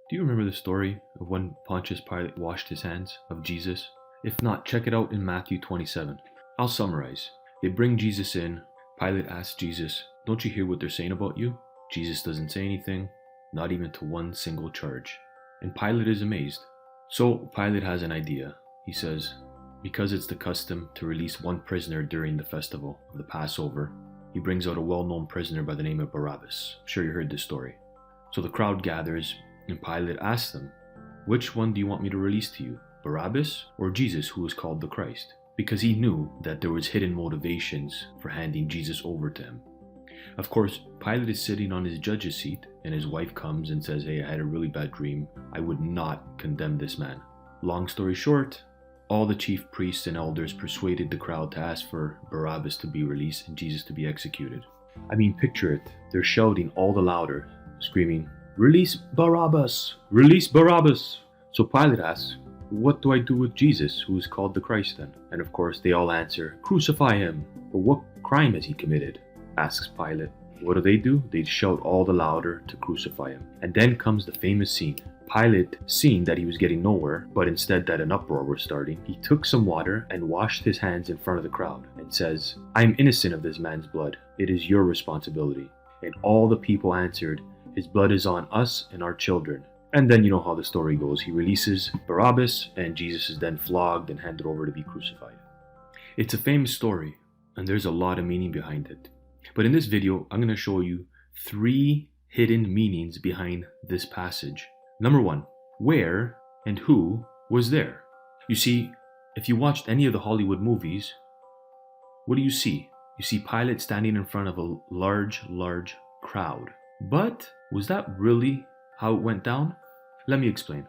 Do you remember the story of when Pontius Pilate washed his hands of Jesus? If not, check it out in Matthew 27. I'll summarize. They bring Jesus in. Pilate asks Jesus, "Don't you hear what they're saying about you?" Jesus doesn't say anything, not even to one single charge. And Pilate is amazed. So Pilate has an idea. He says, because it's the custom to release one prisoner during the festival of the Passover, he brings out a well-known prisoner by the name of Barabbas. I'm sure you heard this story. So the crowd gathers, and Pilate asks them, "Which one do you want me to release to you, Barabbas or Jesus, who is called the Christ?" Because he knew that there was hidden motivations for handing Jesus over to him. Of course, Pilate is sitting on his judge's seat, and his wife comes and says, "Hey, I had a really bad dream. I would not condemn this man." Long story short, all the chief priests and elders persuaded the crowd to ask for Barabbas to be released and Jesus to be executed. I mean, picture it. They're shouting all the louder, screaming, "Release Barabbas! Release Barabbas!" So Pilate asks, "What do I do with Jesus, who is called the Christ then?" And of course, they all answer, "Crucify him!" "But what crime has he committed?" asks Pilate. What do? They shout all the louder to crucify him. And then comes the famous scene. Pilate, seeing that he was getting nowhere, but instead that an uproar was starting, he took some water and washed his hands in front of the crowd and says, "I am innocent of this man's blood. It is your responsibility." And all the people answered, "His blood is on us and our children." And then you know how the story goes. He releases Barabbas, and Jesus is then flogged and handed over to be crucified. It's a famous story, and there's a lot of meaning behind it. But in this video, I'm going to show you 3 hidden meanings behind this passage. Number 1, where and who was there? You see, if you watched any of the Hollywood movies, what do you see? You see Pilate standing in front of a large crowd. But was that really how it went down? Let me explain.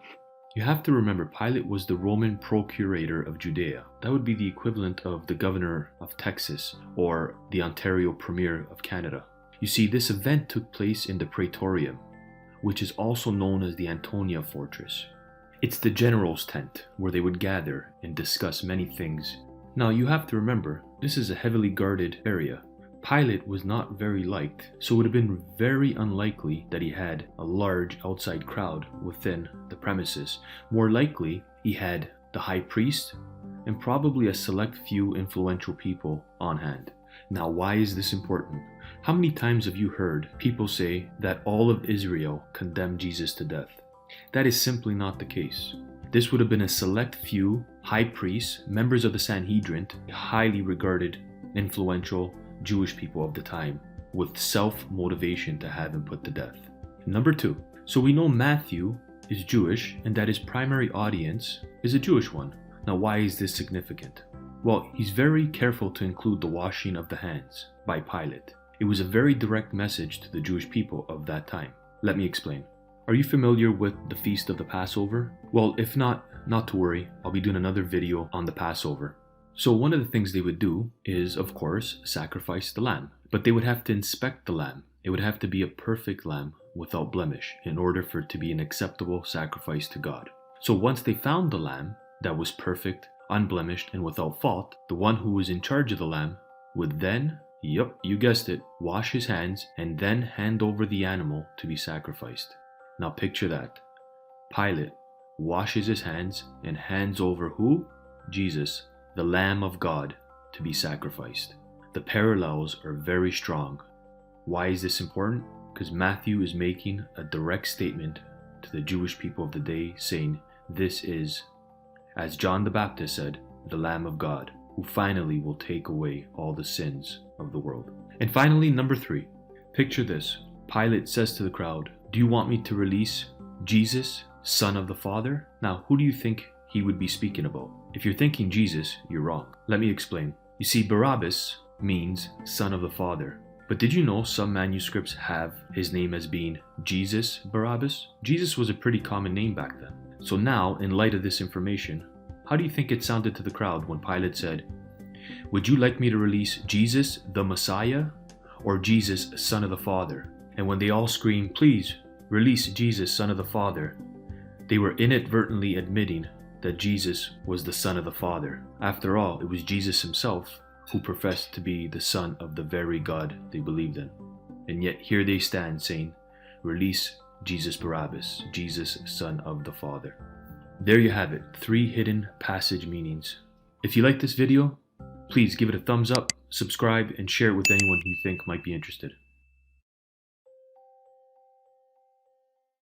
You have to remember, Pilate was the Roman procurator of Judea. That would be the equivalent of the governor of Texas or the Ontario Premier of Canada. You see, this event took place in the Praetorium, which is also known as the Antonia Fortress. It's the general's tent where they would gather and discuss many things. Now you have to remember, this is a heavily guarded area. Pilate was not very liked, so it would have been very unlikely that he had a large outside crowd within the premises. More likely, he had the high priest and probably a select few influential people on hand. Now, why is this important? How many times have you heard people say that all of Israel condemned Jesus to death? That is simply not the case. This would have been a select few high priests, members of the Sanhedrin, highly regarded, influential Jewish people of the time, with self-motivation to have him put to death. Number 2, so we know Matthew is Jewish and that his primary audience is a Jewish one. Now, why is this significant? Well, he's very careful to include the washing of the hands by Pilate. It was a very direct message to the Jewish people of that time. Let me explain. Are you familiar with the Feast of the Passover? Well, if not to worry, I'll be doing another video on the Passover. So one of the things they would do is, of course, sacrifice the lamb. But they would have to inspect the lamb. It would have to be a perfect lamb without blemish in order for it to be an acceptable sacrifice to God. So once they found the lamb that was perfect, unblemished, and without fault, the one who was in charge of the lamb would then, yep, you guessed it, wash his hands and then hand over the animal to be sacrificed. Now picture that. Pilate washes his hands and hands over who? Jesus, the Lamb of God, to be sacrificed. The parallels are very strong. Why is this important? Because Matthew is making a direct statement to the Jewish people of the day, saying, this is, as John the Baptist said, the Lamb of God, who finally will take away all the sins of the world. And finally, number 3, picture this. Pilate says to the crowd, "Do you want me to release Jesus, Son of the Father?" Now, who do you think he would be speaking about? If you're thinking Jesus, you're wrong. Let me explain. You see, Barabbas means Son of the Father. But did you know some manuscripts have his name as being Jesus Barabbas? Jesus was a pretty common name back then. So now, in light of this information, how do you think it sounded to the crowd when Pilate said, "Would you like me to release Jesus, the Messiah, or Jesus, Son of the Father?" And when they all screamed, "Please, release Jesus, Son of the Father," they were inadvertently admitting that Jesus was the Son of the Father. After all, it was Jesus himself who professed to be the Son of the very God they believed in. And yet here they stand saying, "Release Jesus Barabbas, Jesus Son of the Father. There you have it, 3 hidden passage meanings. If you like this video, please give it a thumbs up, subscribe, and share it with anyone who you think might be interested.